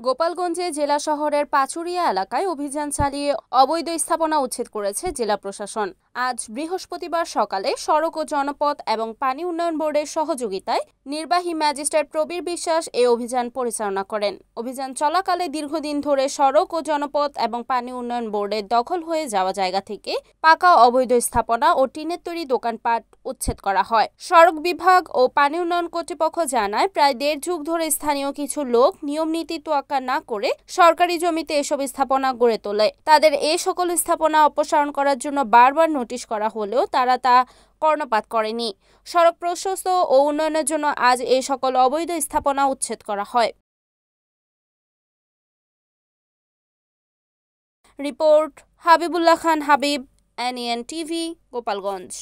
গোপালগঞ্জে জেলা শহরের পাচুরিয়া এলাকায় অভিযান চালিয়ে অবৈধ স্থাপনা উচ্ছেদ করেছে জেলা প্রশাসন। আজ বৃহস্পতিবার সকালে সড়ক ও জনপথ এবং পানি উন্নয়ন বোর্ডের সহযোগিতায় নির্বাহী ম্যাজিস্ট্রেট প্রবীর বিশ্বাস এই অভিযান পরিচালনা করেন। অভিযান চলাকালে দীর্ঘদিন ধরে সড়ক ও জনপথ এবং পানি উন্নয়ন বোর্ডের দখল হয়ে যাওয়া জায়গা থেকে পাকা অবৈধ স্থাপনা ও টিনের তৈরি দোকানপাট উচ্ছেদ করা হয়। সড়ক বিভাগ ও পানি উন্নয়ন কর্তৃপক্ষ জানায়, প্রায় 1.5 যুগ ধরে স্থানীয় কিছু লোক নিয়ম নীতি তোয়াক্কা না করে সরকারি জমিতে এসব স্থাপনা গড়ে তোলে। তাদের এই সকল স্থাপনা অপসারণ করার জন্য বারবার নোটিশ করা হলেও তারা তা কর্ণপাত করেনি। সড়ক প্রশস্ত ও উন্নয়নের জন্য আজ এই সকল অবৈধ স্থাপনা উচ্ছেদ করা হয়। রিপোর্ট হাবিবুল্লাহ খান হাবিব, NEN TV, গোপালগঞ্জ।